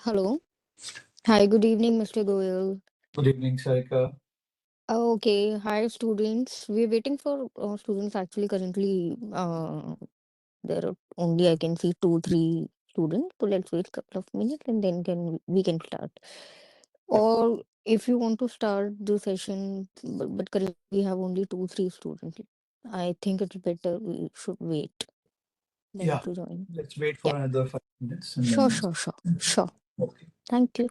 Hello. Hi, good evening, Mr. Goel. Good evening, Sarika. Okay, hi, students. We're waiting for students. Actually, currently, there are only I can see two, three students. So let's wait a couple of minutes and then can we can start. Yeah. Or if you want to start the session, but currently we have only two, three students. I think it's better we should wait them Yeah. to join. Let's wait Yeah, for another 5 minutes and sure, then. sure, sure, sure. Okay. Thank you.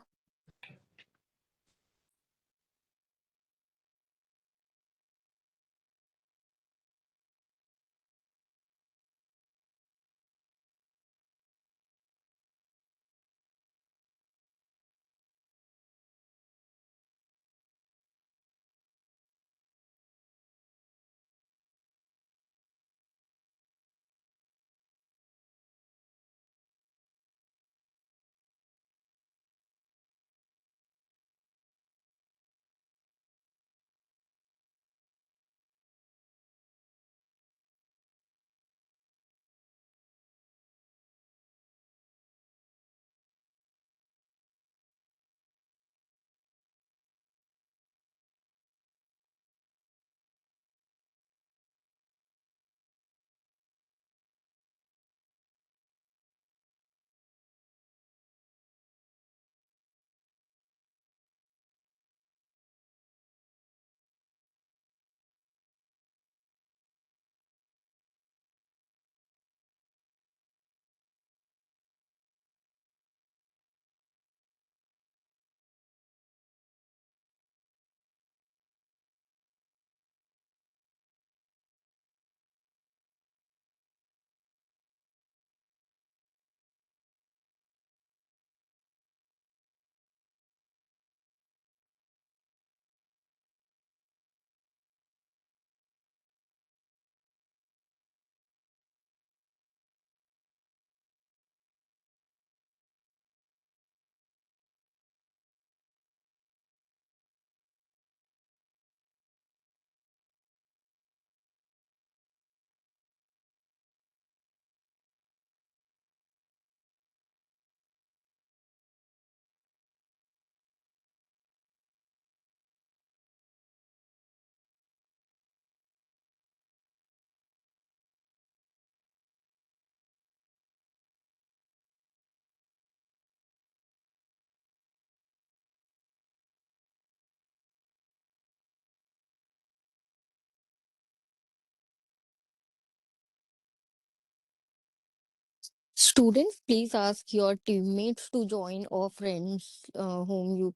Students, please ask your teammates to join or friends whom you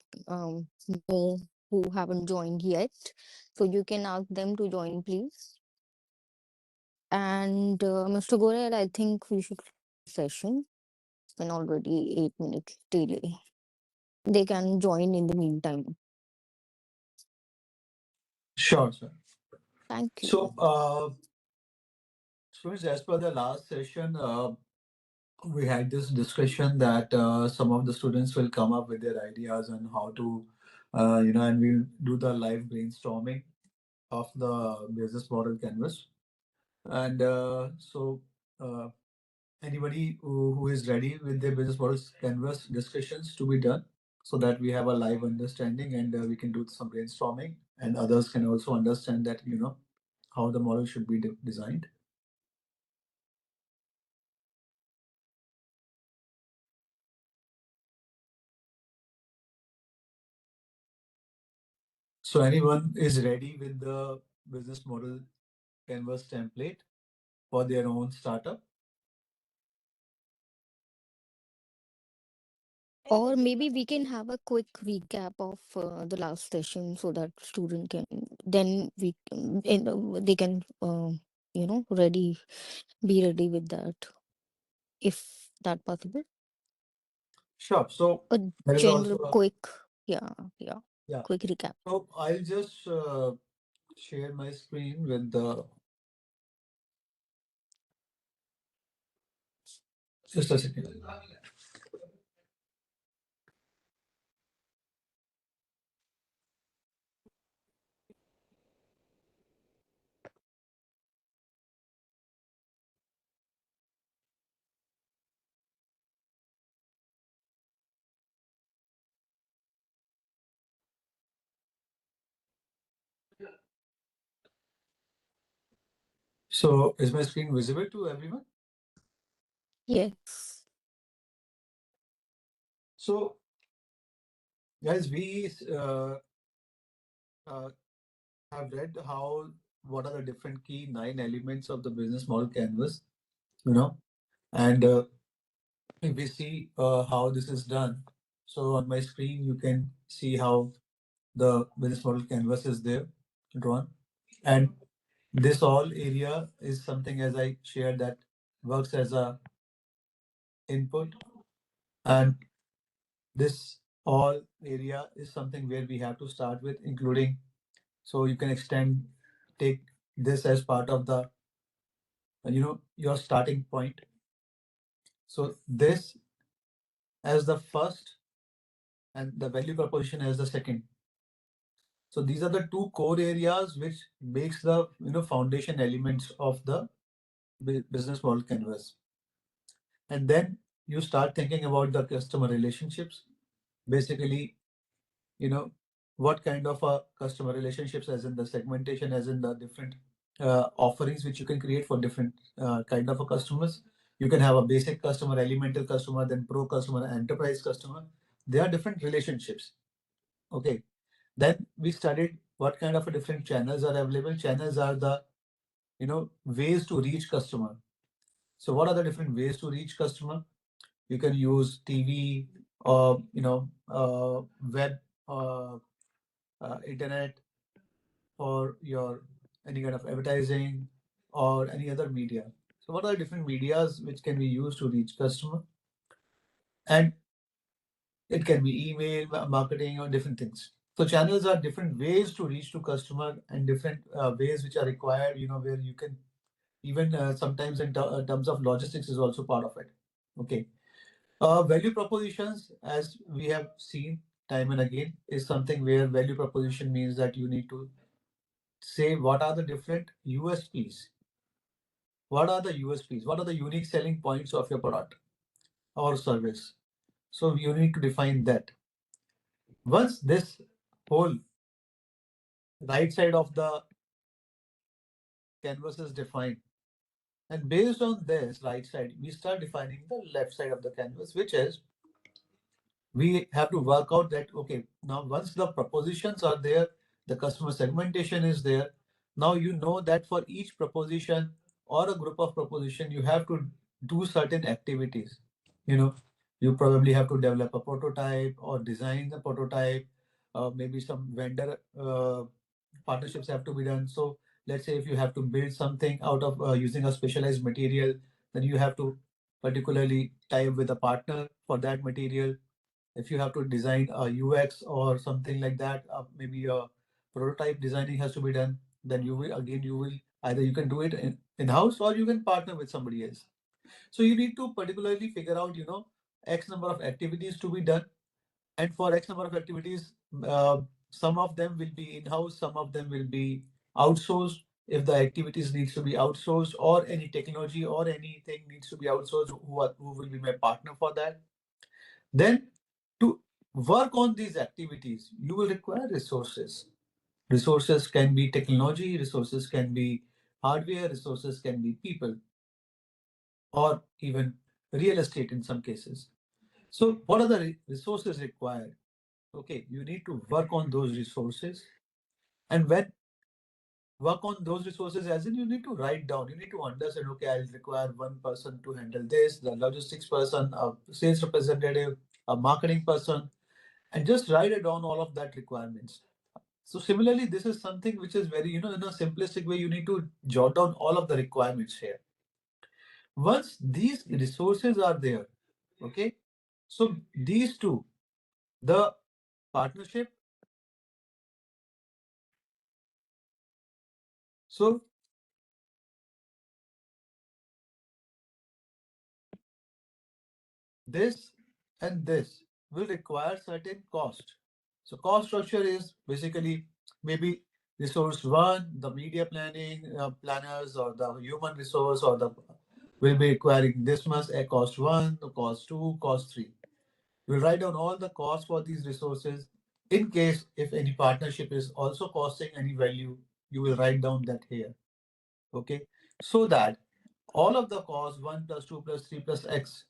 know who haven't joined yet. So you can ask them to join, please. And Mr. Gorel, I think we should session. It's been already 8 minutes delay. They can join in the meantime. Sure, sir. Thank you. So, students, as per the last session, we had this discussion that some of the students will come up with their ideas on how to, and we'll do the live brainstorming of the business model canvas. And uh, anybody who is ready with their business models canvas discussions to be done so that we have a live understanding and we can do some brainstorming and others can also understand that how the model should be designed. So anyone is ready with the business model canvas template for their own startup? Or maybe we can have a quick recap of the last session so that student can then they can ready be ready with that if that possible. Sure. So A there is also general a, quick, yeah, yeah, yeah. quick recap. So I'll just share my screen with the Just a second. So is my screen visible to everyone? Yes. So guys, we uh, have read how what are the different key 9 elements of the business model canvas, you know, and if we see how this is done. So on my screen, you can see how the business model canvas is there drawn, and this all area is something as I shared that works as a input, and this all area is something where we have to start with, including so you can extend take this as part of the your starting point. So this as the first and the value proposition as the second. So these are the two core areas which makes the foundation elements of the business model canvas. And then you start thinking about the customer relationships. Basically, you know what kind of a customer relationships, as in the segmentation, as in the different offerings which you can create for different kind of a customers. You can have a basic customer, elemental customer, then pro customer, enterprise customer. They are different relationships. Okay. Then we studied what kind of a different channels are available. Channels are the ways to reach customer. So what are the different ways to reach customer? You can use TV or web, uh, internet, or your any kind of advertising or any other media. So what are the different medias which can be used to reach customer? And it can be email, marketing, or different things. So channels are different ways to reach to customer and different ways which are required. Where you can even sometimes in terms of logistics is also part of it. Okay. Value propositions, as we have seen time and again, is something where value proposition means that you need to say what are the different USPs. What are the USPs? What are the unique selling points of your product or service? So you need to define that. Once this whole right side of the canvas is defined, and based on this right side, we start defining the left side of the canvas, which is we have to work out that okay, now once the propositions are there, the customer segmentation is there. Now you know that for each proposition or a group of proposition, you have to do certain activities. you know you probably have to develop a prototype or design the prototype. Maybe some vendor partnerships have to be done. So let's say if you have to build something out of using a specialized material, then you have to particularly tie up with a partner for that material. If you have to design a UX or something like that, maybe a prototype designing has to be done, then you will either you can do it in-house or you can partner with somebody else. So you need to particularly figure out, X number of activities to be done. And for X number of activities, some of them will be in-house, some of them will be outsourced. If the activities needs to be outsourced or any technology or anything needs to be outsourced, who will be my partner for that? Then to work on these activities, you will require resources. Resources can be technology, resources can be hardware, resources can be people, or even real estate in some cases. So, what are the resources required? Okay, you need to work on those resources. And when work on those resources, as in you need to write down, you need to understand, okay, I'll require one person to handle this, the logistics person, a sales representative, a marketing person, and just write it down all of that requirements. So similarly, this is something which is very, in a simplistic way, you need to jot down all of the requirements here. Once these resources are there, okay, so these two, the partnership, so This and this will require certain cost. So cost structure is basically maybe resource one, the media planning planners or the human resource or the will be requiring this much a cost one, the cost two, cost three. We'll write down all the costs for these resources. In case if any partnership is also costing any value, you will write down that here. Okay. So that all of the costs 1 plus 2 plus 3 plus X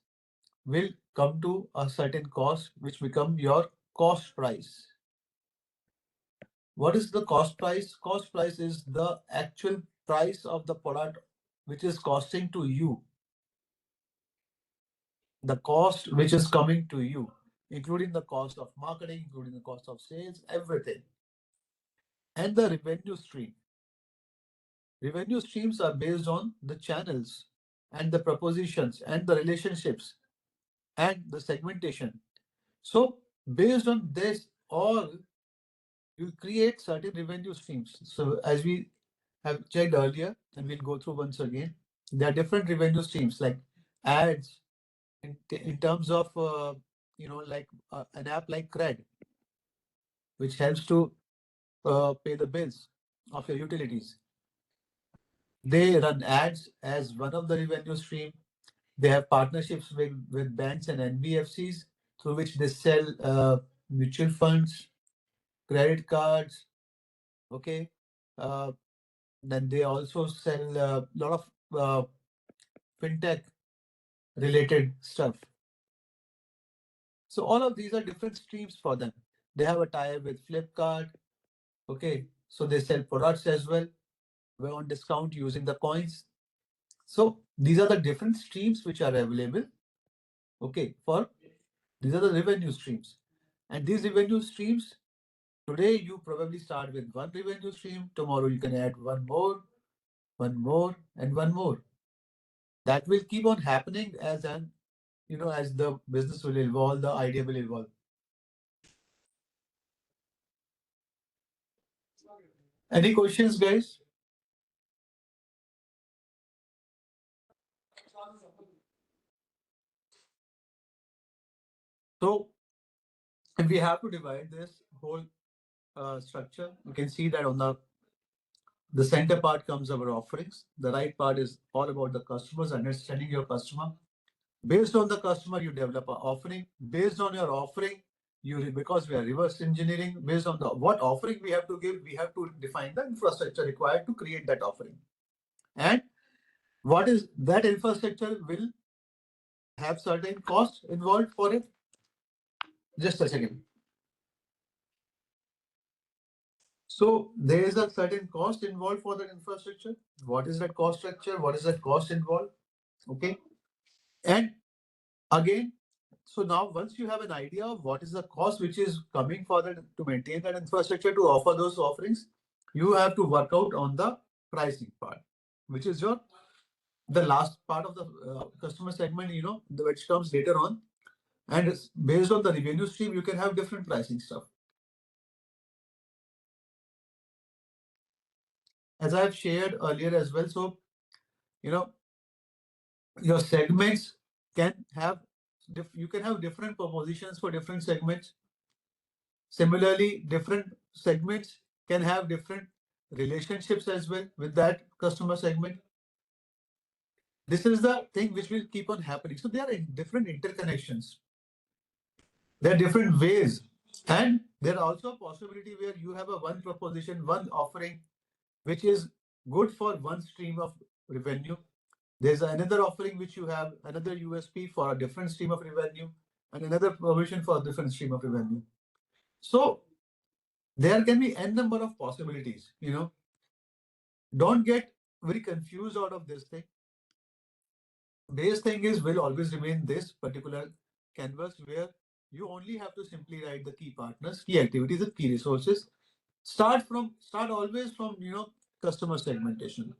will come to a certain cost which become your cost price. What is the cost price? Cost price is the actual price of the product which is costing to you, the cost which is coming to you, including the cost of marketing, including the cost of sales, everything. And the revenue stream. Revenue streams are based on the channels and the propositions and the relationships and the segmentation. So based on this all, you create certain revenue streams. So as we have checked earlier, and we'll go through once again, there are different revenue streams like ads in terms of like an app like Cred, which helps to pay the bills of your utilities. They run ads as one of the revenue stream. They have partnerships with banks and NBFCs through which they sell mutual funds, credit cards. Okay, uh, then they also sell a lot of fintech related stuff. So all of these are different streams for them. They have a tie with Flipkart. Okay, so they sell products as well. We're on discount using the coins. So these are the different streams which are available. Okay, for these are the revenue streams. And these revenue streams, today you probably start with one revenue stream. Tomorrow you can add one more, and one more. That will keep on happening as the business will evolve, the idea will evolve. Any questions, guys? So if we have to divide this whole structure, you can see that on the center part comes our offerings. The right part is all about the customers, understanding your customer. Based on the customer, you develop an offering. Based on your offering, because we are reverse engineering, based on the what offering we have to give, we have to define the infrastructure required to create that offering. And what is that infrastructure will have certain costs involved for it. Just a second. So there is a certain cost involved for that infrastructure. What is that cost structure? What is that cost involved? Okay. And again, so now once you have an idea of what is the cost which is coming for that to maintain that infrastructure to offer those offerings, you have to work out on the pricing part, which is your the last part of the customer segment, which comes later on. And it's based on the revenue stream, you can have different pricing stuff. As I have shared earlier as well. So, you know, your segments can have you can have different propositions for different segments. Similarly, different segments can have different relationships as well with that customer segment. This is the thing which will keep on happening. So there are different interconnections. There are different ways. And there are also a possibility where you have a one proposition, one offering, which is good for one stream of revenue. There's another offering which you have another USP for a different stream of revenue and another provision for a different stream of revenue. So there can be n number of possibilities. Don't get very confused out of this thing. Base thing is will always remain this particular canvas where you only have to simply write the key partners, key activities, and key resources. Start always from customer segmentation,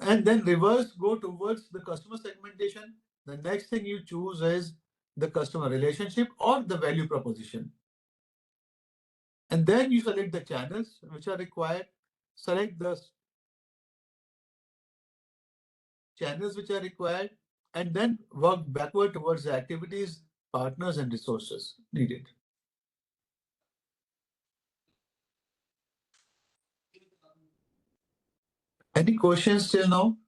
and then reverse go towards the customer segmentation. The next thing you choose is the customer relationship or the value proposition, and then you select the channels which are required. Select the channels which are required, and then work backward towards the activities, partners, and resources needed. Any questions till now?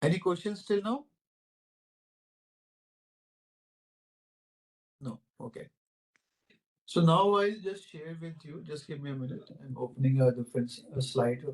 Any questions till now? No. Okay. So now I'll just share with you. Just give me a minute. I'm opening a different slide.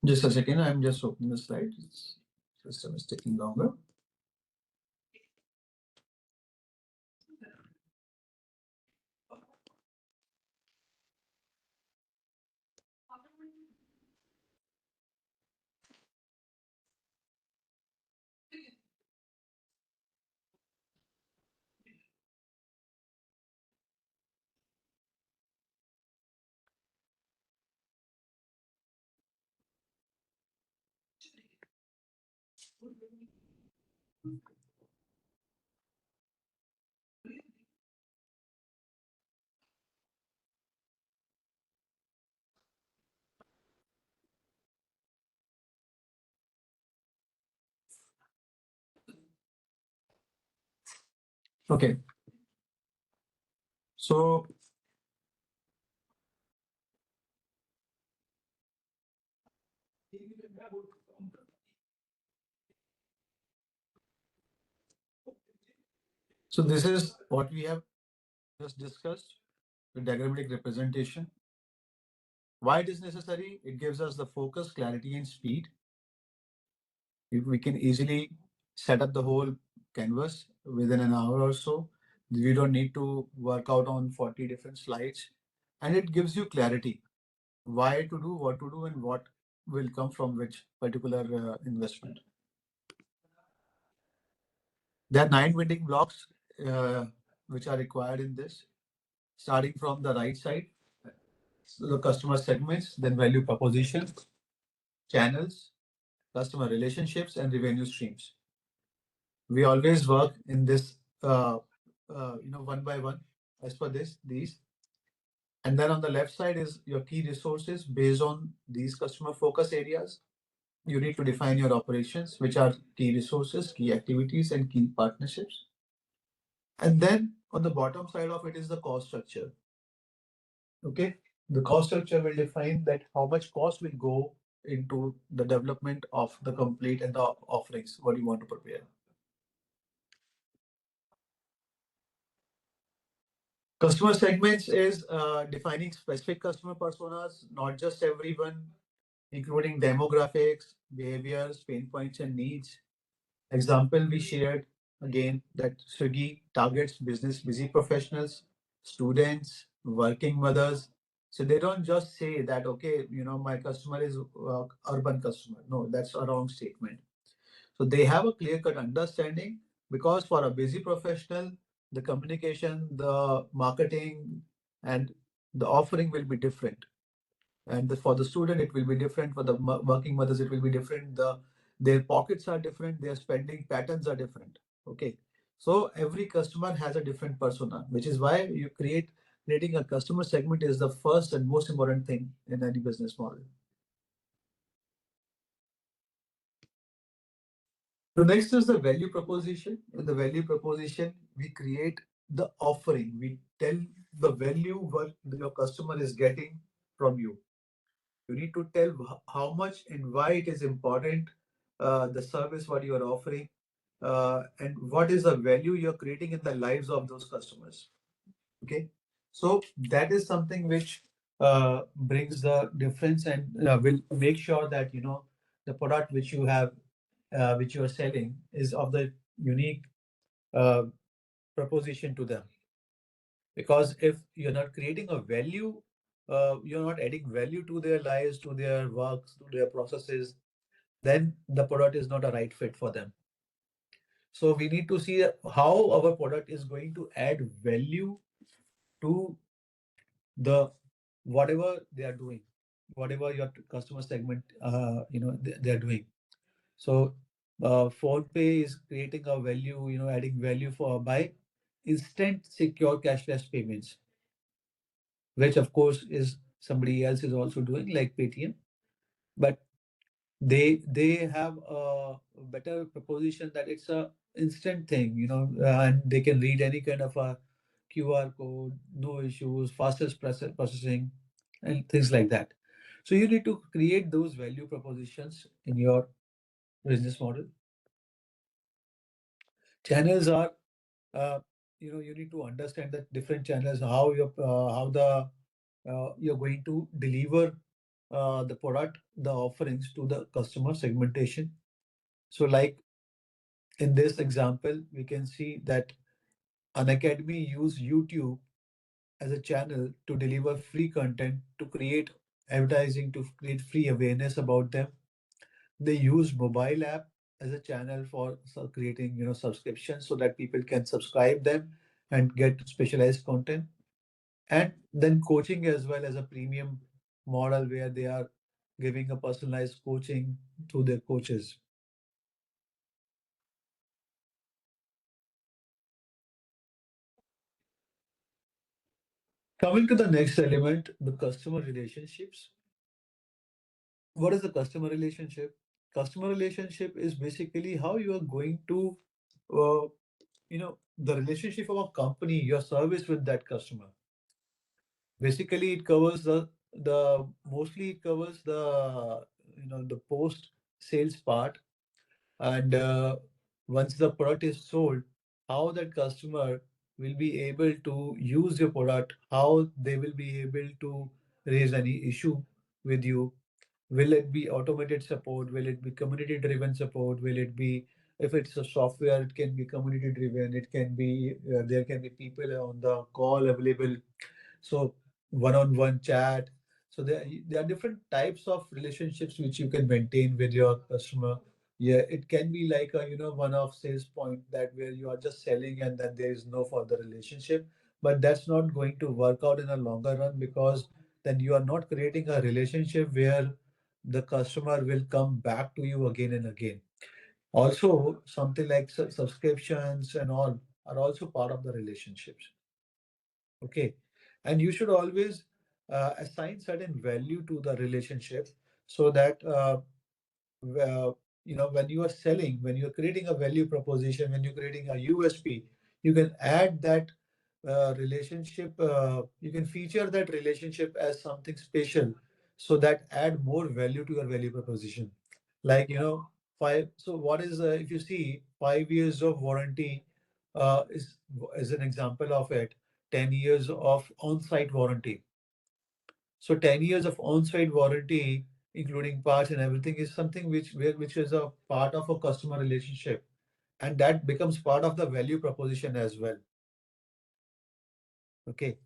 Just a second. I'm just opening the slide. System is taking longer. Okay. So so this is what we have just discussed, the diagrammatic representation. Why it is necessary? It gives us the focus, clarity, and speed. If we can easily set up the whole canvas within an hour or so. We don't need to work out on 40 different slides. And it gives you clarity, why to do, what to do, and what will come from which particular investment. There are 9 building blocks which are required in this, starting from the right side. So the customer segments, then value proposition, channels, customer relationships, and revenue streams. We always work in this, one by one, as per these. And then on the left side is your key resources based on these customer focus areas. You need to define your operations, which are key resources, key activities, and key partnerships. And then on the bottom side of it is the cost structure. Okay. The cost structure will define that how much cost will go into the development of the complete and the offerings, what you want to prepare. Customer segments is defining specific customer personas, not just everyone, including demographics, behaviors, pain points, and needs. Example we shared again that Swiggy targets business busy professionals, students, working mothers. So they don't just say that, okay, my customer is urban customer. No, that's a wrong statement. So they have a clear cut understanding because for a busy professional, the communication, the marketing, and the offering will be different. And for the student, it will be different. For the working mothers, it will be different. Their pockets are different. Their spending patterns are different. Okay. So every customer has a different persona, which is why creating a customer segment is the first and most important thing in any business model. So next is the value proposition. In the value proposition, we create the offering. We tell the value what your customer is getting from you. You need to tell how much and why it is important, the service what you are offering, and what is the value you're creating in the lives of those customers. Okay, so that is something which brings the difference and will make sure that the product which you have, which you are selling, is of the unique uh, proposition to them. Because if you're not creating a value, you're not adding value to their lives, to their works, to their processes, then the product is not a right fit for them. So we need to see how our product is going to add value to the whatever they are doing, whatever your customer segment they are doing. So phone pay is creating a value, adding value for by instant secure cashless payments, which of course is somebody else is also doing like Paytm, but they have a better proposition that it's a instant thing, and they can read any kind of a QR code, no issues, fastest processing, and things like that. So you need to create those value propositions in your business model. Channels are, you need to understand that different channels, how the you're going to deliver the product, the offerings to the customer segmentation. So, like in this example, we can see that an academy use YouTube as a channel to deliver free content, to create advertising, to create free awareness about them. They use mobile app as a channel for creating, subscriptions so that people can subscribe them and get specialized content. And then coaching as well as a premium model where they are giving a personalized coaching to their coaches. Coming to the next element, the customer relationships. What is the customer relationship? Customer relationship is basically how you are going to, uh, the relationship of a company, your service with that customer. Basically, it covers the mostly it covers the post sales part, and once the product is sold, how that customer will be able to use your product, how they will be able to raise any issue with you. Will it be automated support? Will it be community driven support? Will it be, if it's a software, it can be community driven. It can be, there can be people on the call available. So one-on-one chat. So there are different types of relationships which you can maintain with your customer. Yeah, it can be like a one-off sales point that where you are just selling and then there is no further relationship. But that's not going to work out in a longer run, because then you are not creating a relationship where the customer will come back to you again and again. Also, something like subscriptions and all are also part of the relationships. Okay. And you should always assign certain value to the relationship so that uh, when you are selling, when you're creating a value proposition, when you're creating a USP, you can add that relationship, you can feature that relationship as something special, so that add more value to your value proposition. Like, five. So what is, if you see 5 years of warranty, is an example of it. 10 years of on-site warranty. So 10 years of on-site warranty, including parts and everything, is something which is a part of a customer relationship, and that becomes part of the value proposition as well. Okay.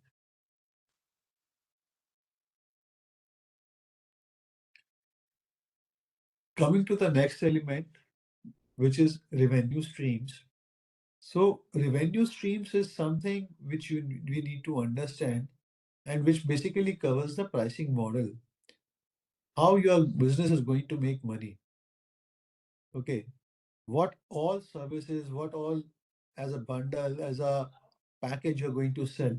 Coming to the next element, which is revenue streams. So revenue streams is something which we need to understand, and which basically covers the pricing model, how your business is going to make money. Okay. What all services, what all as a bundle, as a package you're going to sell,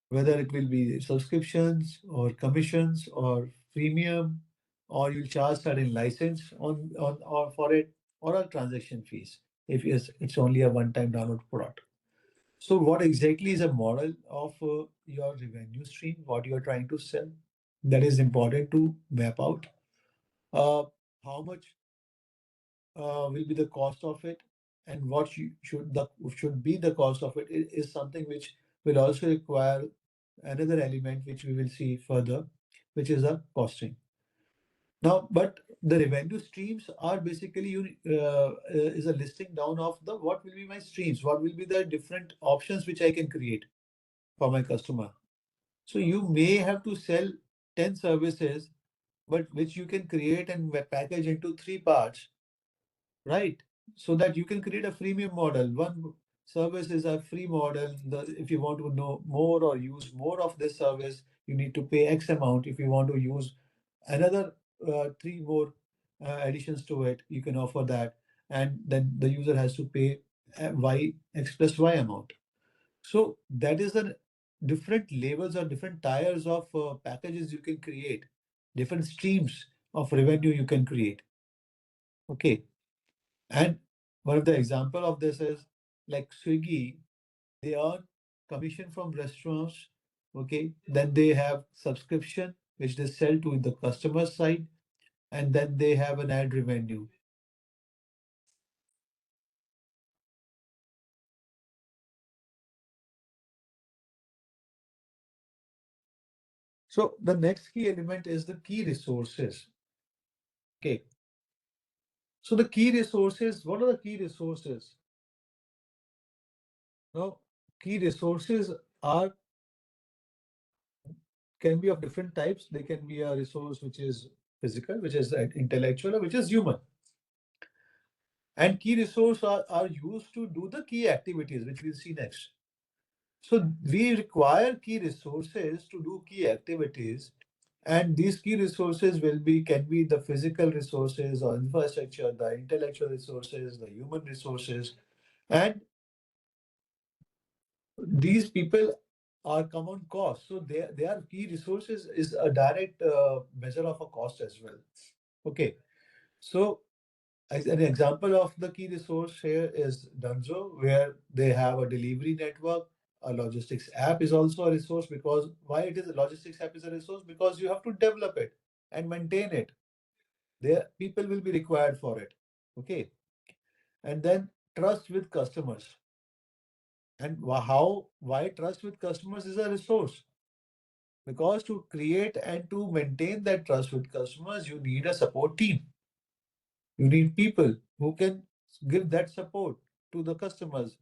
whether it will be subscriptions or commissions or freemium, or you'll charge certain license on or for it, or a transaction fees if it's only a one-time download product. So what exactly is a model of your revenue stream, what you're trying to sell? That is important to map out. Uh, how much will be the cost of it, and what should be the cost of it is something which will also require another element which we will see further, which is the costing. Now, but the revenue streams are basically is a listing down of the what will be my streams, what will be the different options which I can create for my customer. So you may have to sell 10 services, but which you can create and package into three parts, right? so that you can create a freemium model. One service is a free model. If you want to know more or use more of this service, you need to pay X amount. If you want to use another three more additions to it, you can offer that, and then the user has to pay Y X plus Y amount. So that is the different levels or different tiers of packages you can create, different streams of revenue you can create. Okay. And one of the example of this is like Swiggy, they earn commission from restaurants. Okay. Then they have subscription, which they sell to the customer side, and then they have an ad revenue. So the next key element is the key resources. Okay. So the key resources, what are the key resources? Now, key resources are can be of different types. They can be a resource which is physical, which is intellectual, or which is human. And key resources are used to do the key activities, which we'll see next. So we require key resources to do key activities. And these key resources can be the physical resources or infrastructure, the intellectual resources, the human resources. And these people are common cost. So their key resources is a direct measure of a cost as well. Okay. So as an example of the key resource here is Dunzo, where they have a delivery network. A logistics app is also a resource. Because why it is a logistics app is a resource? Because you have to develop it and maintain it. There people will be required for it. Okay. And then trust with customers. And why trust with customers is a resource? Because to create and to maintain that trust with customers, you need a support team. You need people who can give that support to the customers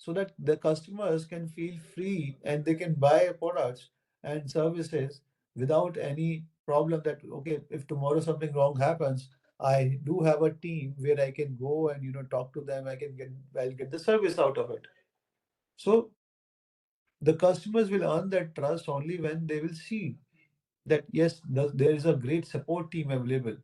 so that the customers can feel free and they can buy products and services without any problem that, okay, if tomorrow something wrong happens, I do have a team where I can go and talk to them. I'll get the service out of it. So the customers will earn that trust only when they will see that yes, there is a great support team available.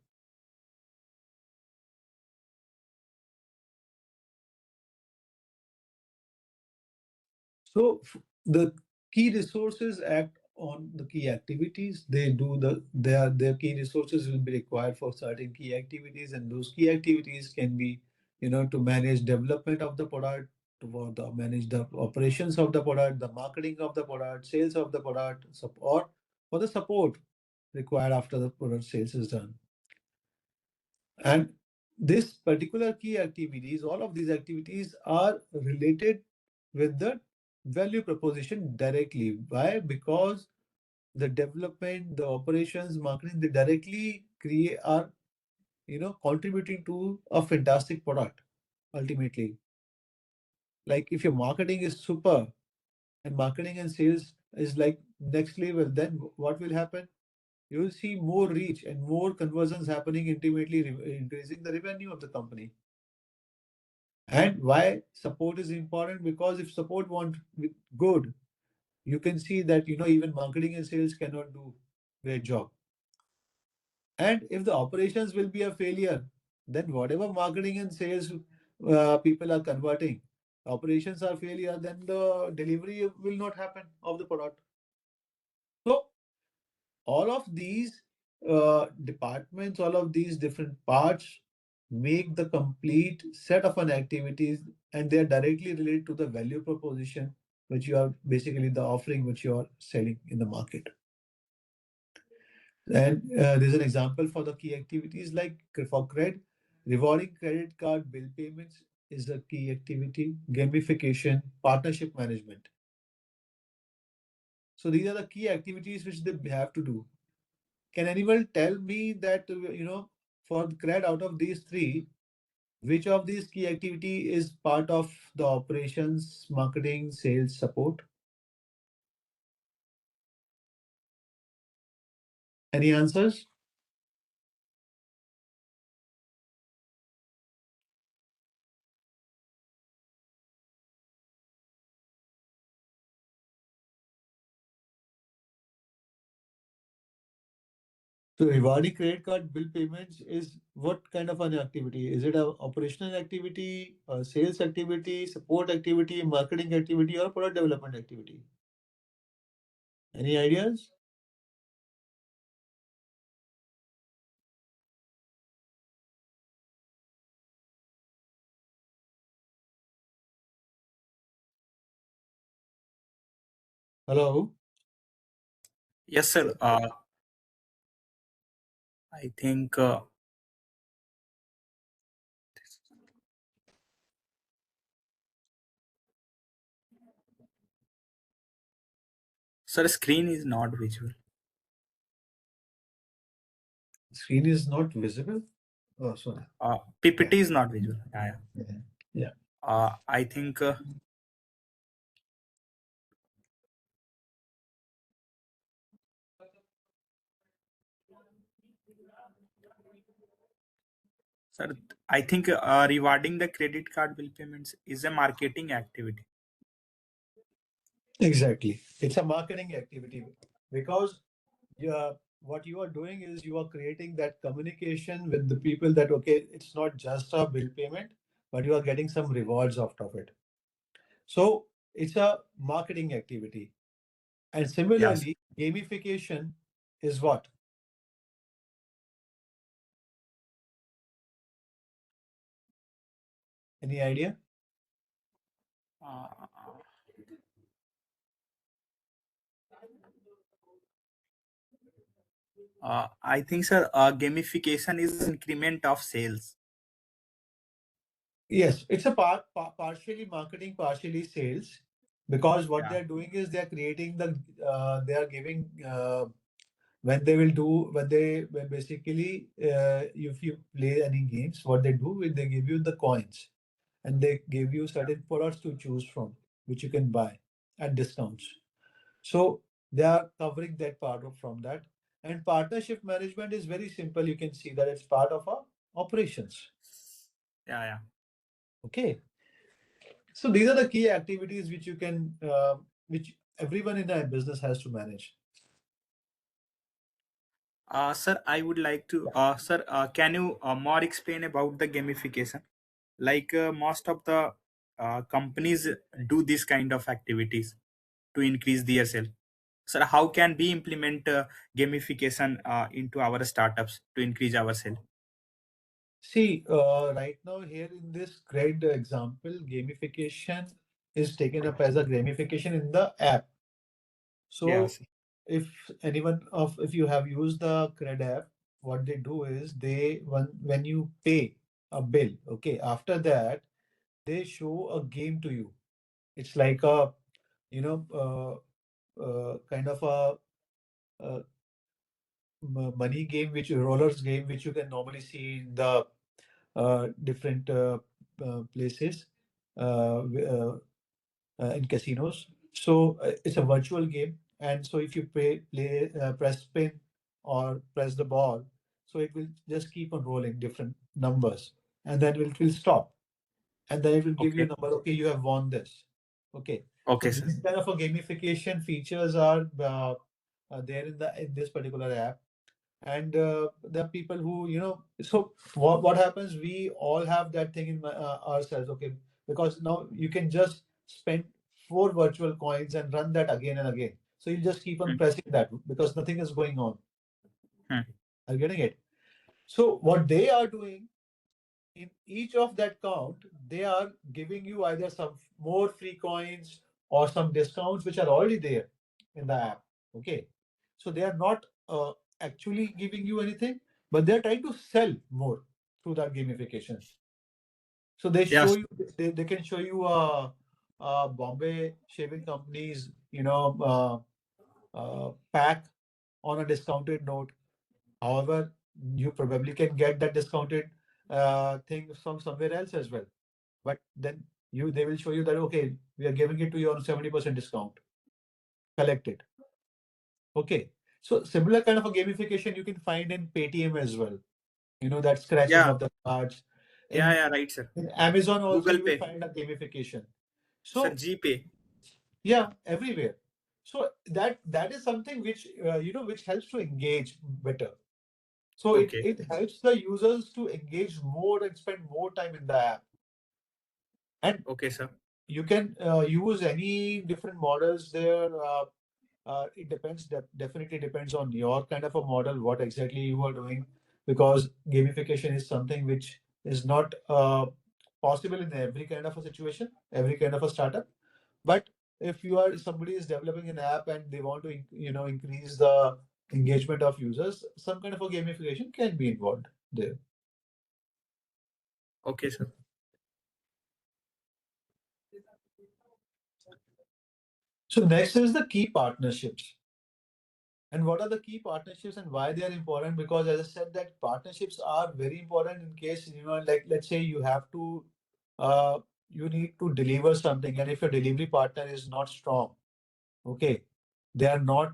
So the key resources act on the key activities. They do their key resources will be required for certain key activities, and those key activities can be, to manage development of the product, manage the operations of the product, the marketing of the product, sales of the product, or for the support required after the product sales is done. And this particular key activities, all of these activities are related with the value proposition directly. Why? Because the development, the operations, marketing, they directly create are contributing to a fantastic product ultimately. Like if your marketing is super and marketing and sales is like next level, then what will happen? You will see more reach and more conversions happening, ultimately increasing the revenue of the company. And why support is important? Because if support want with good, you can see that even marketing and sales cannot do their job. And if the operations will be a failure, then whatever marketing and sales people are converting, operations are failure, then the delivery will not happen of the product. So all of these departments, all of these different parts make the complete set of an activities, and they are directly related to the value proposition which you are basically the offering which you are selling in the market. And there's an example for the key activities like for credit, rewarding credit card bill payments is a key activity, gamification, partnership management. So these are the key activities which they have to do. Can anyone tell me that, for CRED out of these three, which of these key activity is part of the operations, marketing, sales, support? Any answers? So rewarding credit card bill payments is what kind of an activity? Is it a operational activity, a sales activity, support activity, marketing activity, or product development activity? Any ideas? Hello? Yes, sir. I think, sir, screen is not visual. Screen is not visible? Oh, sorry. PPT is not visual. Yeah, yeah. Yeah. Yeah. I think, sir, I think rewarding the credit card bill payments is a marketing activity. Exactly. It's a marketing activity because what you are doing is you are creating that communication with the people that, okay, it's not just a bill payment, but you are getting some rewards out of it. So it's a marketing activity. And Yes. similarly, gamification is what? Any idea? Uh, I think, sir, gamification is increment of sales. Yes, it's a partially marketing, partially sales, because what Yeah. they're doing is they're creating they are giving when they will do when basically if you play any games, what they do is they give you the coins and they give you certain products to choose from, which you can buy at discounts. So they are covering that from that. And partnership management is very simple. You can see that it's part of our operations. Yeah, yeah. Okay. So these are the key activities which you can, which everyone in a business has to manage. Sir, I would like to, sir, can you more explain about the gamification? Like most of the companies do this kind of activities to increase their sale. Sir, how can we implement gamification into our startups to increase our sale? See, right now here in this great example, gamification is taken up as a gamification in the app. Yeah, So sir. if you have used the Cred app, what they do is when you pay a bill, okay, after that they show a game to you. It's like a you know kind of a money game, which rollers game, which you can normally see in the different places in casinos. So it's a virtual game, and so if you press spin or press the ball, so it will just keep on rolling different numbers, and then it will stop, and then it will give you a Okay. number. Okay, you have won this. Okay, so Okay, sir. this kind of a gamification features are there in this particular app, and there are people who so what happens, we all have that thing in ourselves, okay, because now you can just spend four virtual coins and run that again and again, so you just keep on Hmm. pressing that because nothing is going on. Hmm. Are you getting it? So what they are doing, in each of that count, they are giving you either some more free coins or some discounts which are already there in the app. Okay. So they are not actually giving you anything, but they're trying to sell more through that gamification. So they show Yes. you, they can show you Bombay Shaving Company's, pack on a discounted note. However, you probably can get that discounted thing from somewhere else as well. But then they will show you that, okay, we are giving it to you on 70% discount. Collect it. Okay. So similar kind of a gamification you can find in Paytm as well. That scratching Yeah. of the cards. Yeah, In, yeah, right, sir. in Amazon also Google you will Pay. find a gamification. Sir, So GPay. yeah, everywhere. So that is something which which helps to engage better. So Okay. it helps the users to engage more and spend more time in the app. And Okay, sir. you can use any different models there. It depends, definitely depends on your kind of a model, what exactly you are doing, because gamification is something which is not possible in every kind of a situation, every kind of a startup. But if you are somebody is developing an app and they want to increase the engagement of users, some kind of a gamification can be involved there. Okay, sir. So next is the key partnerships. And what are the key partnerships and why they are important? Because as I said, that partnerships are very important in case, like let's say you have to, uh, you need to deliver something, and if your delivery partner is not strong, okay, they are not.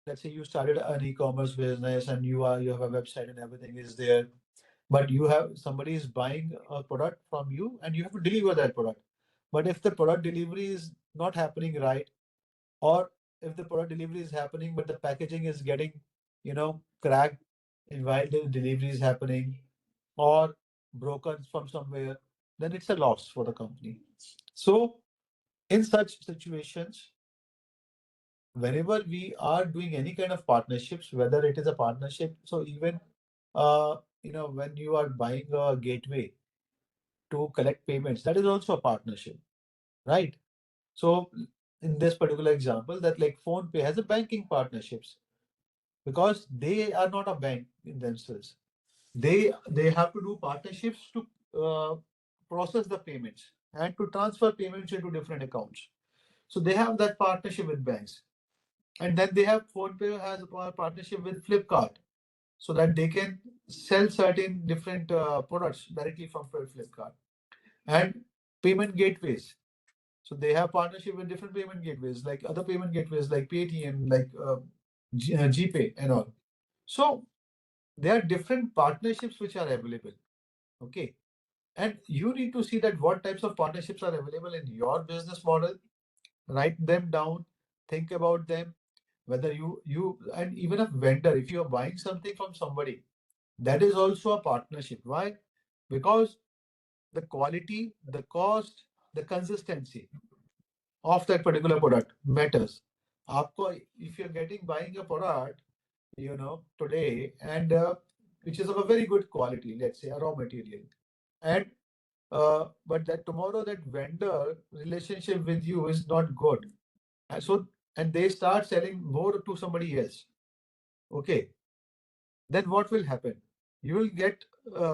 Let's say you started an e-commerce business and you have a website and everything is there, but you have somebody is buying a product from you and you have to deliver that product. But if the product delivery is not happening right, or if the product delivery is happening but the packaging is getting cracked and while the delivery is happening, or broken from somewhere, then it's a loss for the company. So in such situations, whenever we are doing any kind of partnerships, whether it is a partnership, so even when you are buying a gateway to collect payments, that is also a partnership, right? So in this particular example, that like phone pay has a banking partnerships, because they are not a bank in themselves. They have to do partnerships to process the payments and to transfer payments into different accounts. So they have that partnership with banks. And then they have PhonePe has a partnership with Flipkart, so that they can sell certain different products directly from Flipkart. And payment gateways. So they have partnership with different payment gateways, like other payment gateways like Paytm, like GPay and all. So there are different partnerships which are available. Okay. And you need to see that what types of partnerships are available in your business model, write them down, think about them, whether you and even a vendor, if you are buying something from somebody, that is also a partnership. Why? Because the quality, the cost, the consistency of that particular product matters. Aapko, if you're getting buying a product, today, and which is of a very good quality, let's say a raw material, and but that tomorrow that vendor relationship with you is not good, and they start selling more to somebody else, okay, then what will happen? You will get,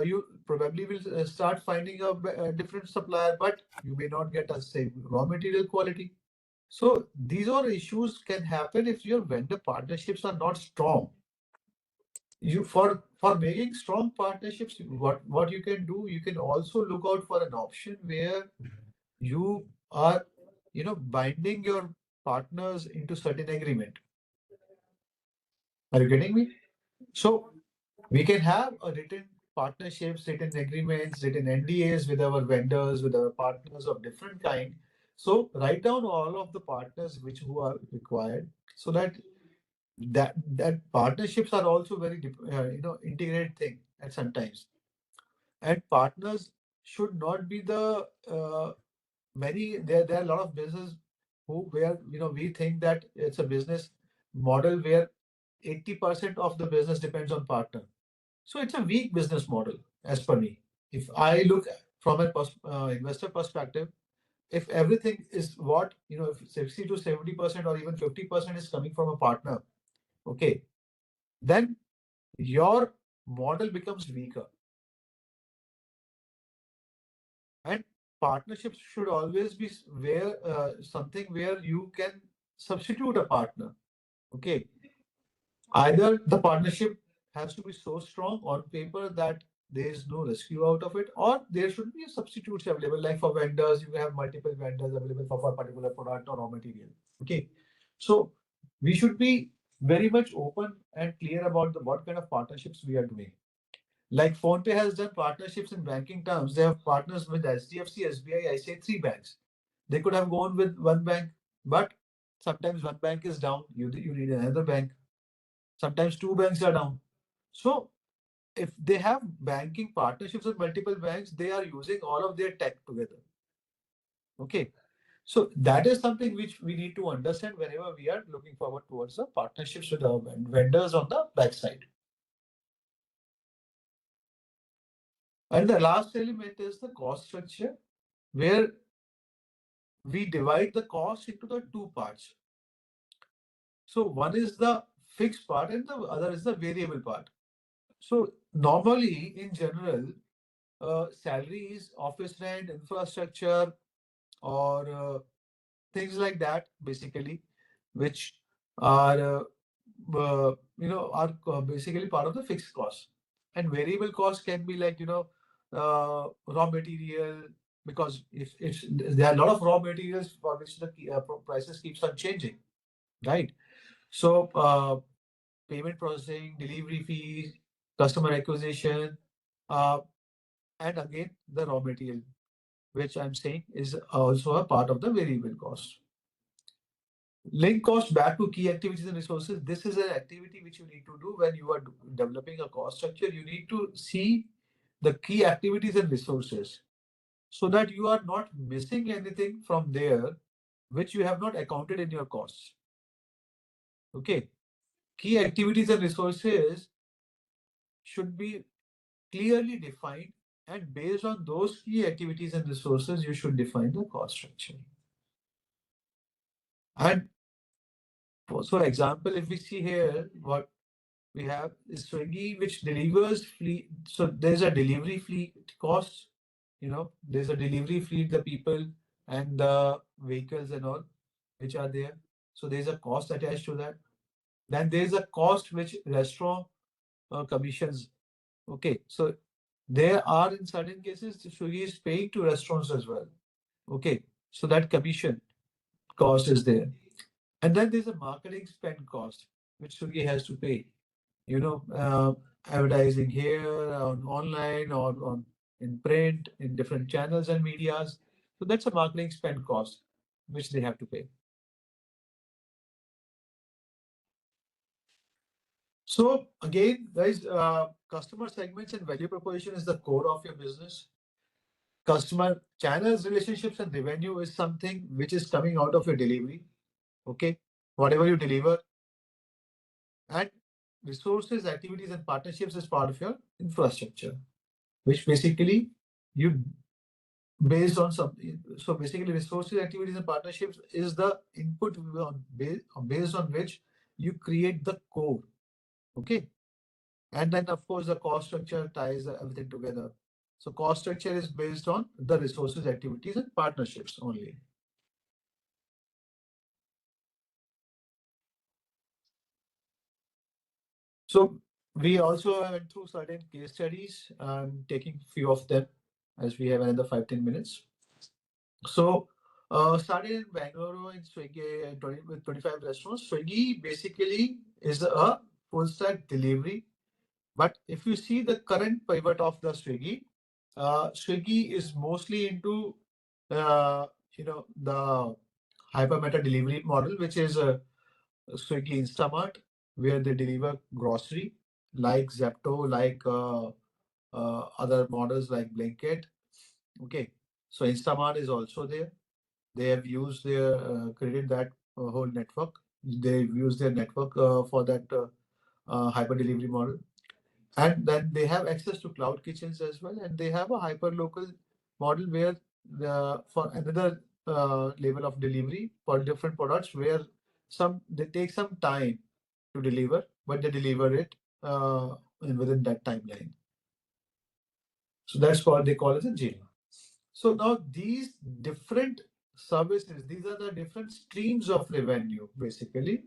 you probably will start finding a different supplier, but you may not get a same raw material quality. So these are issues can happen if your vendor partnerships are not strong. You for making strong partnerships, what you can do, you can also look out for an option where you are binding your partners into certain agreement. Are you getting me? So we can have a written partnerships, written agreements, written NDAs with our vendors, with our partners of different kind. So write down all of the partners which who are required, so that that partnerships are also very integrated thing at sometimes. And partners should not be the many there are a lot of business who where we think that it's a business model where 80% of the business depends on partner. So it's a weak business model as per me. If I look from a investor perspective, if everything is what if 60 to 70% or even 50% is coming from a partner, okay, then your model becomes weaker. And partnerships should always be where something where you can substitute a partner. Okay, either the partnership has to be so strong on paper that there is no rescue out of it, or there should be substitutes available. Like for vendors, you have multiple vendors available for a particular product or raw material. Okay, so we should be very much open and clear about what kind of partnerships we are doing. Like PhonePe has done partnerships in banking terms. They have partners with HDFC, SBI, I say three banks. They could have gone with one bank, but sometimes one bank is down. You need another bank. Sometimes two banks are down. So if they have banking partnerships with multiple banks, they are using all of their tech together. Okay. So that is something which we need to understand whenever we are looking forward towards the partnerships with our vendors on the backside. And the last element is the cost structure, where we divide the cost into the two parts. So one is the fixed part and the other is the variable part. So normally, in general, salaries, office rent, infrastructure, or things like that, basically, which are basically part of the fixed cost. And variable cost can be like raw material, because if there are a lot of raw materials for which the prices keeps on changing, right? So payment processing, delivery fees, customer acquisition, uh, and again the raw material, which I'm saying is also a part of the variable cost. Link cost back to key activities and resources. This is an activity which you need to do when you are developing a cost structure. You need to see the key activities and resources so that you are not missing anything from there which you have not accounted in your costs. Okay. Key activities and resources should be clearly defined, and based on those key activities and resources, you should define the cost structure. And for example, if we see here, what we have is Swiggy, which delivers fleet. So there's a delivery fleet cost, there's a delivery fleet, the people and the vehicles and all, which are there. So there's a cost attached to that. Then there's a cost which restaurant commissions. Okay, so there are in certain cases Swiggy is paying to restaurants as well. Okay, so that commission cost is there. And then there's a marketing spend cost, which Swiggy has to pay. You know, advertising here on online or on in print in different channels and medias. So that's a marketing spend cost, which they have to pay. So again, guys, customer segments and value proposition is the core of your business. Customer channels, relationships, and revenue is something which is coming out of your delivery. Okay, whatever you deliver, and resources, activities, and partnerships is part of your infrastructure, which basically you based on some. So basically, resources, activities, and partnerships is the input based on which you create the core. Okay, and then of course the cost structure ties everything together. So cost structure is based on the resources, activities, and partnerships only. So we also went through certain case studies. I'm taking few of them as we have another 5-10 minutes. So started in Bangalore in Swiggy and 20, with 25 restaurants. Swiggy basically is a full stack delivery. But if you see the current pivot of the Swiggy, Swiggy is mostly into uh, the hypermeta delivery model, which is Swiggy Instamart, where they deliver grocery, like Zepto, like other models like Blinkit. Okay, so Instamart is also there. They have used their created that whole network. They've used their network for that hyper delivery model, and then they have access to cloud kitchens as well, and they have a hyper local model where for another level of delivery for different products, where some they take some time to deliver, but they deliver it within that timeline. So that's called, they call it a jail. So now these different services, these are the different streams of revenue, basically,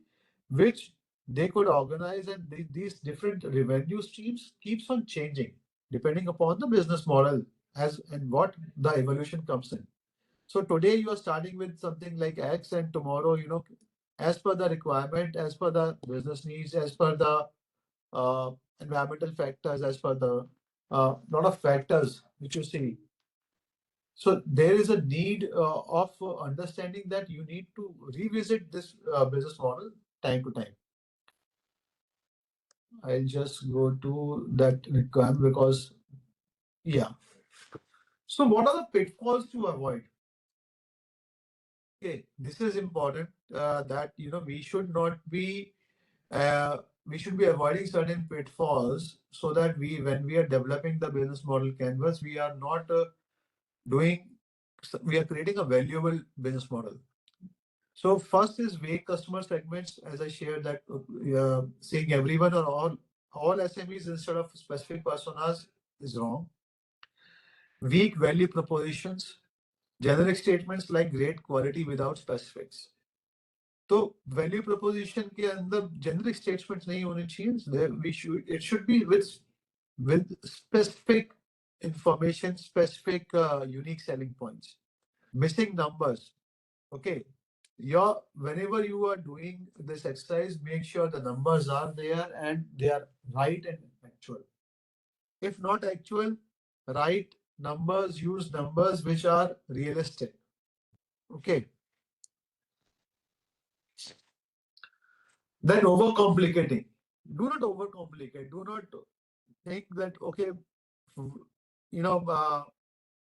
which they could organize, and these different revenue streams keeps on changing depending upon the business model as and what the evolution comes in. So today you are starting with something like X, and tomorrow, as per the requirement, as per the business needs, as per the uh, environmental factors, as per the lot of factors which you see. So there is a need of understanding that you need to revisit this business model time to time. I'll just go to that requirement because, yeah. So, what are the pitfalls to avoid? Okay, this is important, that we should not be we should be avoiding certain pitfalls, so that when we are developing the business model canvas, we are not doing we are creating a valuable business model. So first is vague customer segments, as I shared that, saying everyone or all SMEs instead of specific personas is wrong. Weak value propositions, generic statements like great quality without specifics. तो value proposition के अंदर generic statements नहीं होने चाहिए. We should It should be with specific information, specific unique selling points. Missing numbers. Okay. Whenever you are doing this exercise, make sure the numbers are there and they are right and actual. If not actual, write numbers, use numbers which are realistic. Okay. Then overcomplicating. Do not overcomplicate. Do not think that, okay, you know,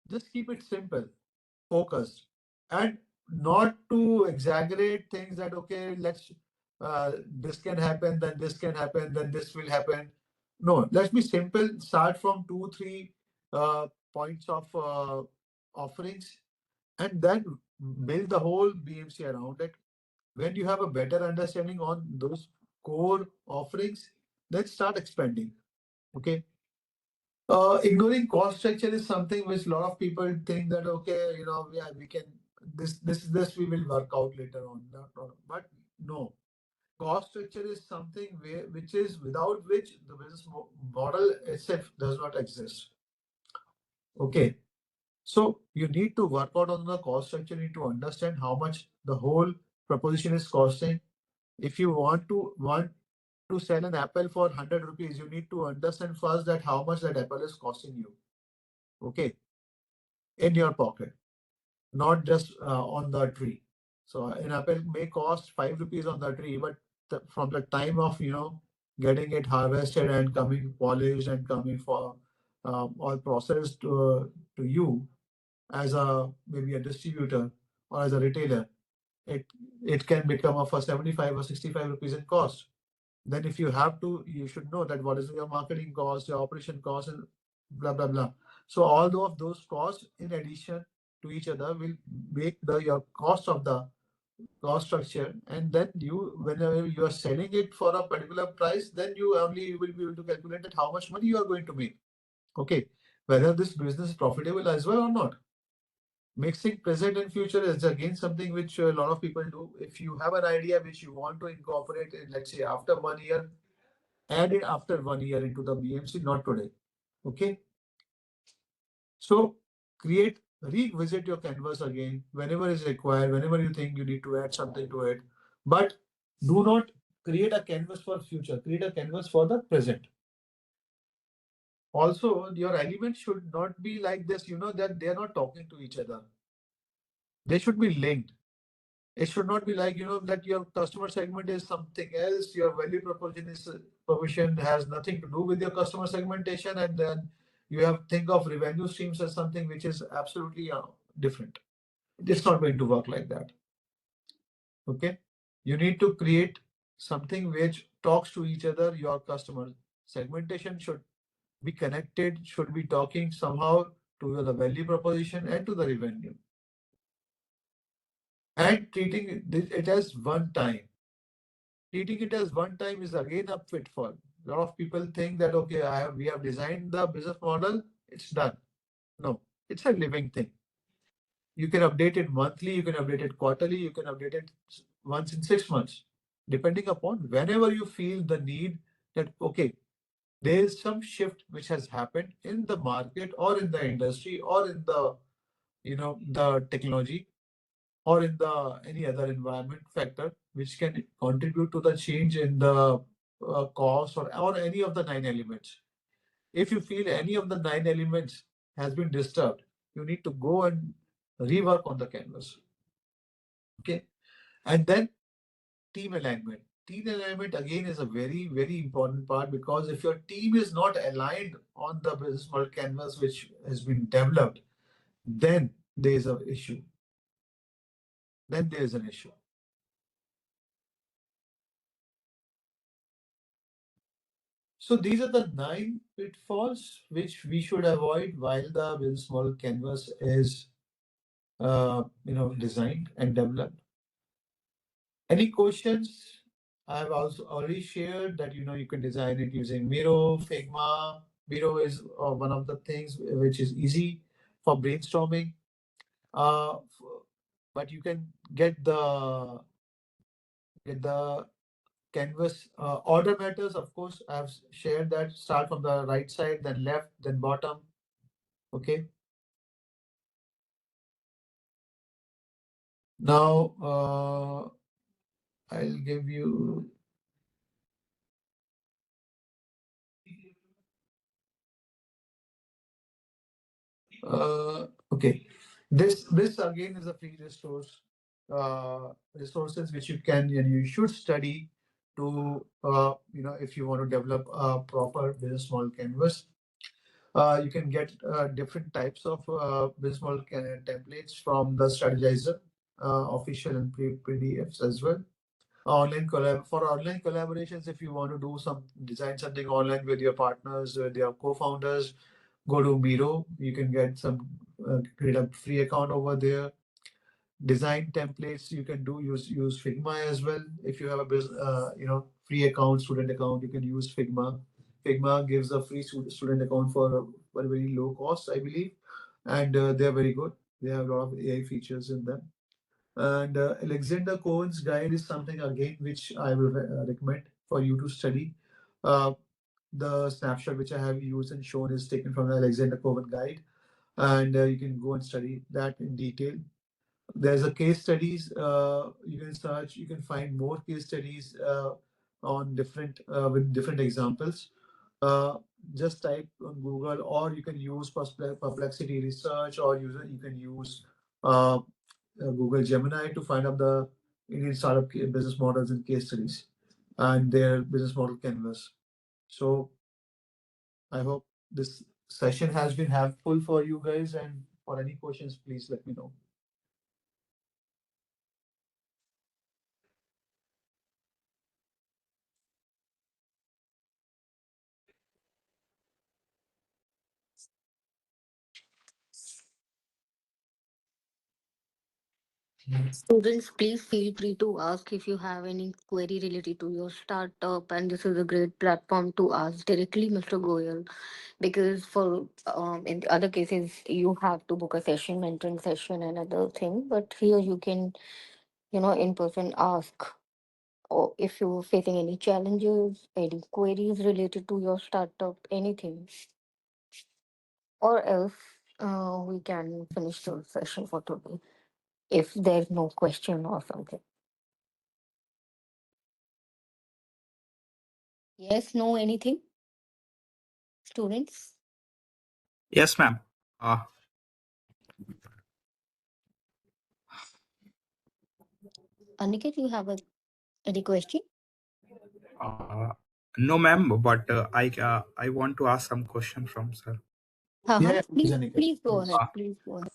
just keep it simple, focused, and not to exaggerate things that, okay, this can happen, then this can happen, then this will happen. No, let's be simple. Start from two, three points of offerings, and then build the whole BMC around it. When you have a better understanding on those core offerings, then start expanding. Okay. Ignoring cost structure is something which a lot of people think that, okay, yeah, we can this we will work out later on. But no, cost structure is something which is without which the business model itself does not exist. Okay, so you need to work out on the cost structure. You need to understand how much the whole proposition is costing. If you want to sell an apple for 100 rupees, you need to understand first that how much that apple is costing you. Okay, in your pocket, not just on the tree. So an apple may cost 5 rupees on the tree, but from the time of getting it harvested and coming polished and coming for all processed to you as a maybe a distributor or as a retailer, it it can become of a 75 or 65 rupees in cost. Then if you have to, you should know that what is your marketing cost, your operation cost, and blah blah blah. So all of those costs in addition to each other will make the your cost of the cost structure. And then whenever you are selling it for a particular price, then you will be able to calculate that how much money you are going to make. Okay, whether this business is profitable as well or not. Mixing present and future is again something which a lot of people do. If you have an idea which you want to incorporate in, let's say after 1 year, add it after 1 year into the BMC, not today. Okay. So revisit your canvas again whenever is required, whenever you think you need to add something to it. But do not create a canvas for future, create a canvas for the present. Also, your elements should not be like this, that they are not talking to each other. They should be linked. It should not be like, that your customer segment is something else, your value proposition has nothing to do with your customer segmentation, and then you have think of revenue streams as something which is absolutely different. It's not going to work like that. Okay. You need to create something which talks to each other. Your customer segmentation should be connected, should be talking somehow to the value proposition and to the revenue. And treating it as one time. Treating it as one time is again a pitfall. A lot of people think that, okay, we have designed the business model, it's done. No, it's a living thing. You can update it monthly, you can update it quarterly, you can update it once in 6 months, depending upon whenever you feel the need that, okay, there is some shift which has happened in the market or in the industry or in the technology or in the any other environment factor which can contribute to the change in the cost or any of the nine elements. If you feel any of the nine elements has been disturbed, you need to go and rework on the canvas. Okay. And then team alignment. team alignment again is a very, very important part, because if your team is not aligned on the business model canvas which has been developed, then there is an issue. Then there is an issue. So these are the 9 pitfalls which we should avoid while the business model canvas is designed and developed. Any questions? I've also already shared that you can design it using Miro, Figma. Miro is one of the things which is easy for brainstorming. Uh, f- but you can get the canvas. Order matters, of course. I've shared that. Start from the right side, then left, then bottom. Okay. Now I'll give you. Okay, this again is a free resources which you can and you should study to if you want to develop a proper business model canvas. You can get different types of business model templates from the strategizer, official and PDFs as well. For online collaborations, if you want to do some design something online with your partners, with your co-founders, go to Miro. You can get some create a free account over there. Design templates you can use Figma as well. If you have a free account, student account, you can use Figma. Figma gives a free student account for a very low cost, I believe, and they are very good. They have a lot of AI features in them. And Alexander Cohen's guide is something again which I will recommend for you to study. Uh, the snapshot which I have used and shown is taken from the Alexander Cohen guide, and you can go and study that in detail. There's a case studies. You can search. You can find more case studies on different with different examples. Uh, just type on Google, or you can use Perplexity Research, or you can use Google Gemini to find out the Indian startup business models and case studies and their business model canvas. So I hope this session has been helpful for you guys. And for any questions, please let me know. Students, please feel free to ask if you have any query related to your startup, and this is a great platform to ask directly, Mr. Goyal. Because for in the other cases, you have to book a session, mentoring session, and other thing. But here you can, in person ask, or if you're facing any challenges, any queries related to your startup, anything, or else we can finish the session for today if there's no question or something. Yes, no, anything, students? Yes, ma'am. Aniket, you have any question? Uh, no, ma'am. But I want to ask some question from sir. Uh-huh. Yeah, please, Please, Aniket, please go please. ahead. Please go ahead.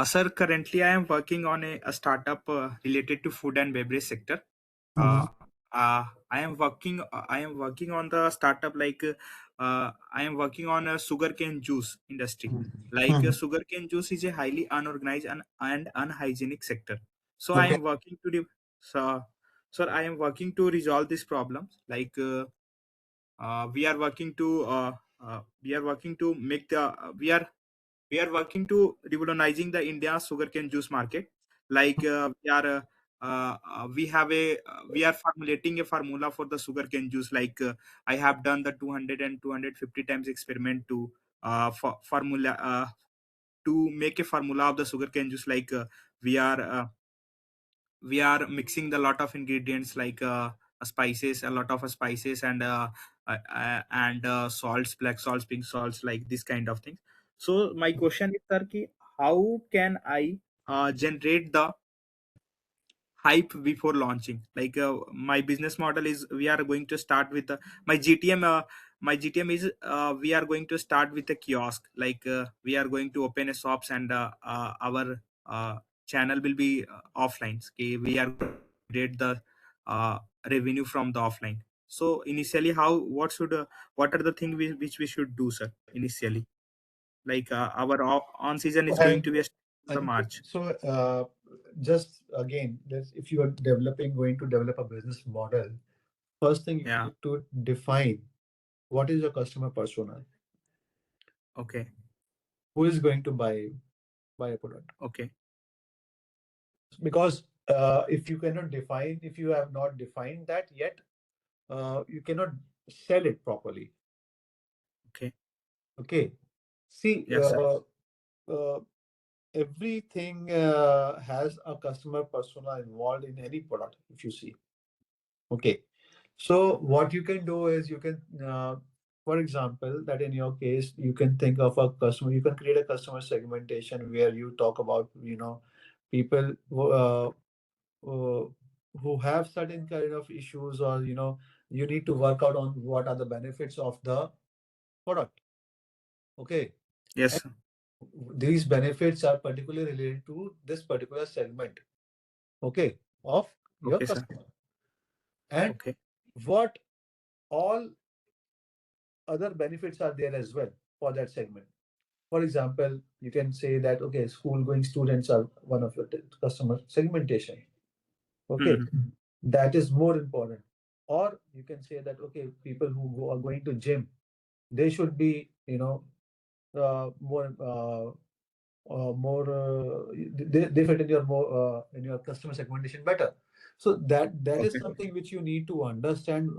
Sir, currently I am working on a startup related to food and beverage sector. Mhm. Uh, I am working on the startup like I am working on a sugarcane juice industry. Like Mhm. sugarcane juice is a highly unorganized and unhygienic sector. So I Okay. am working to so, sir, I am working to resolve these problems. Like we are working to make the we are working to revolutionizing the India sugarcane juice market. Like we are formulating a formula for the sugarcane juice. Like I have done the 200 and 250 times experiment to formula to make a formula of the sugarcane juice. Like we are uh, we are mixing the lot of ingredients like spices, a lot of spices, and salts, black salts, pink salts, like this kind of things. So my question is, sir, ki how can I generate the hype before launching. Like my business model is, we are going to start with my gtm my gtm is, we are going to start with a kiosk. Like we are going to open a shops, and our channel will be offline. Okay, we are going to generate the revenue from the offline. So initially, how, what are the things which we should do, sir, initially? Like our on season is going to And be the and March. so just again, if you are going to develop a business model, first thing you Yeah. need to define what is your customer persona, Okay. who is going to buy a product. Okay. Because if you have not defined that yet, you cannot sell it properly. Okay. Okay. See, Yes, sir. uh, everything has a customer persona involved in any product, if you see. Okay. So what you can do is you can, for example, that in your case, you can think of a customer, you can create a customer segmentation where you talk about, people uh, who have certain kind of issues, or, you need to work out on what are the benefits of the product. Okay. Yes, And sir. these benefits are particularly related to this particular segment, okay, of your Okay, sir. customer. And Okay. what all other benefits are there as well for that segment. For example, you can say that, okay, school going students are one of your customer segmentation. Okay, Hmm. that is more important. Or you can say that, okay, people who are going to gym, they should be, more they fit in your more in your customer segmentation better. So that is Okay. something which you need to understand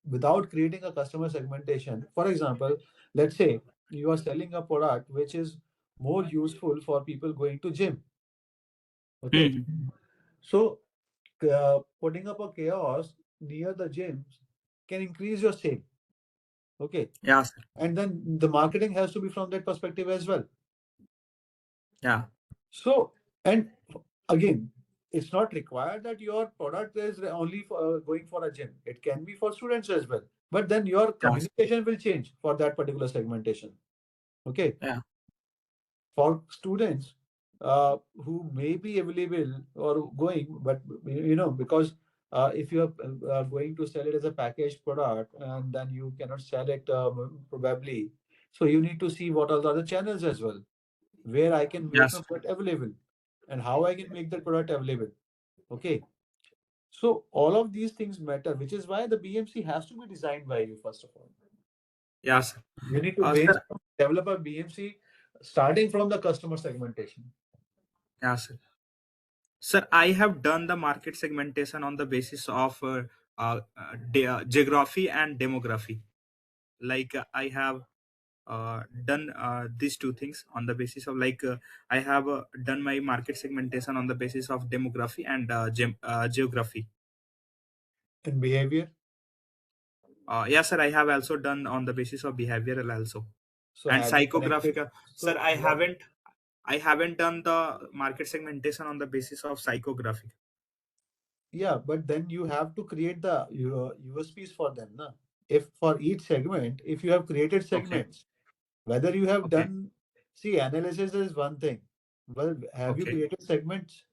without creating a customer segmentation. For example, let's say you are selling a product which is more useful for people going to gym. Okay, Hmm. so putting up a chaos near the gyms can increase your sale. Okay, Yeah, sir. and then the marketing has to be from that perspective as well. Yeah. So, and again, it's not required that your product is only for going for a gym. It can be for students as well. But then your Yeah, sir. communication will change for that particular segmentation. Okay. Yeah. For students who may be available or going, but because if you are going to sell it as a packaged product, and then you cannot sell it probably. So you need to see what are the other channels as well, where I can make my Yes. product available and how I can make that product available. Okay. So all of these things matter, which is why the BMC has to be designed by you, first of all. Yeah, sir. You need to Sir. brainstorm, develop a BMC starting from the customer segmentation. Yeah, sir. Sir, I have done the market segmentation on the basis of geography and demography. Like I have done these two things on the basis of, like I have done my market segmentation on the basis of demography and geography. And behavior. Yes, sir. I have also done on the basis of behavioral also, So and have you connected? psychographic. Sir, So I what? haven't. I haven't done the market segmentation on the basis of psychographic. Yeah, but then you have to create the USPs for them, na? If for each segment, if you have created Okay. segments, whether you have Okay. done, see, analysis is one thing. Well, have you Okay. created segments?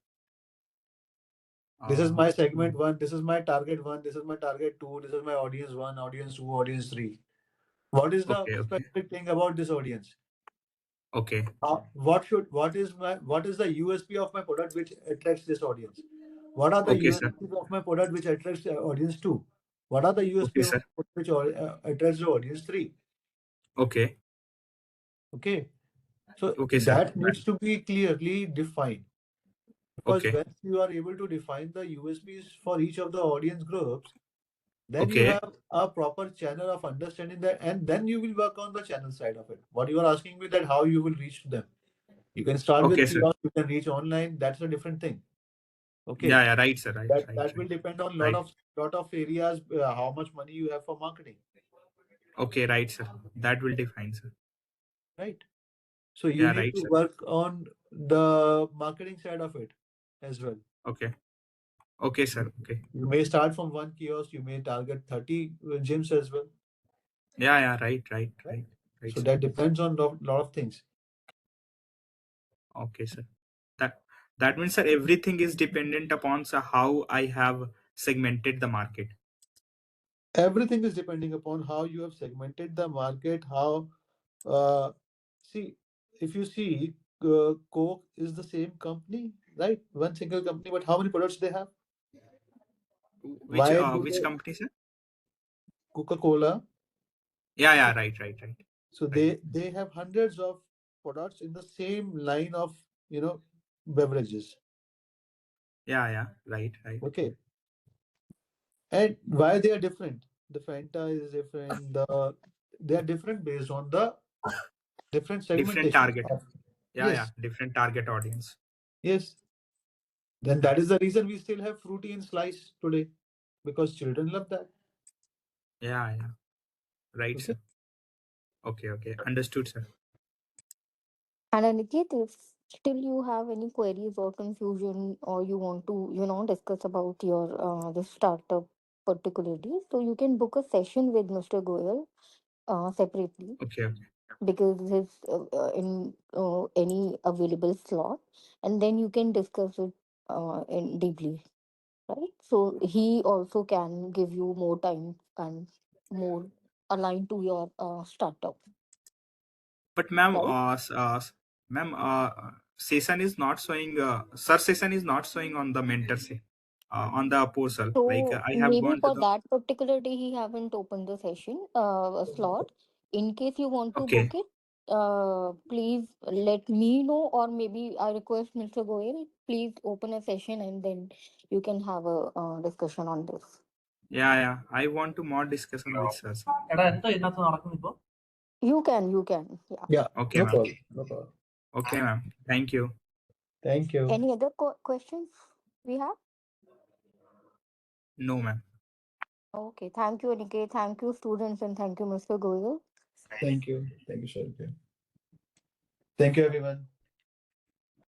This is Uh, my segment one, this is my target one, this is my target two, this is my audience one, audience two, audience three. What is the okay. Okay. specific thing about this audience? Okay. What is the USP of my product which attracts this audience? What are the Okay, sir. USPs of my product which attracts audience two? What are the USP Okay, of sir. my product which attracts the audience three? Okay. Okay, so Okay, sir. that needs to be clearly defined, because Okay. when you are able to define the USPs for each of the audience groups, then you Okay. have a proper channel of understanding that, and then you will work on the channel side of it. What you are asking me, that how you will reach to them. You can start with Okay, sir. kiosk, you can reach online. That's a different thing. Okay, Yeah, yeah, right, sir. Right, that right, that will right. depend on Right. lot of areas, how much money you have for marketing, Okay, right, sir. That will define, sir. right? So you Yeah, need right, to sir. work on the marketing side of it as well. Okay. Okay, sir. Okay. You may start from one kiosk, you may target 30 gyms as well. Yeah. Right. Right. So Sir. that depends on lot of things. Okay, sir. That means, sir, everything is dependent upon, sir, how I have segmented the market. Everything is depending upon how you have segmented the market. How see, if you see, Coke is the same company, right? One single company, but how many products they have? Why do Which they company, sir? Coca-Cola? Yeah. Right. So they have hundreds of products in the same line of, beverages. Yeah. Right. Okay, and why they are different? The Fanta is different. They are different based on the different Different segmentation. target. Yeah. Yes, Different target audience. yes. Then that is the reason we still have fruity and slice today, because children love that. Yeah. Right, Okay. sir. Okay. Understood, sir. And Aniket, if still you have any queries or confusion, or you want to, discuss about your the startup particularly, so you can book a session with Mr. Goel separately, Okay. because he's in any available slot, and then you can discuss it in deeply, right? So he also can give you more time and more aligned to your startup, But ma'am, right? ma'am, session is not showing. Sir, session is not showing on the mentor say, on the portal. Like So I have maybe gone to for the. that particular day he haven't opened the session a slot. In case you want to book Okay. it, please let me know, or maybe I request Mr. Goel, please open a session and then you can have a discussion on this. Yeah. I want to more discussion with sir. You can, yeah. Yeah, Okay, no ma'am. problem. No problem. Okay, ma'am. Thank you. Thank you. Any other questions we have? No, ma'am. Okay, thank you, Aniket. Thank you, students, and thank you, Mr. Goel. Thank you. Thank you, Sharika. Thank you, everyone.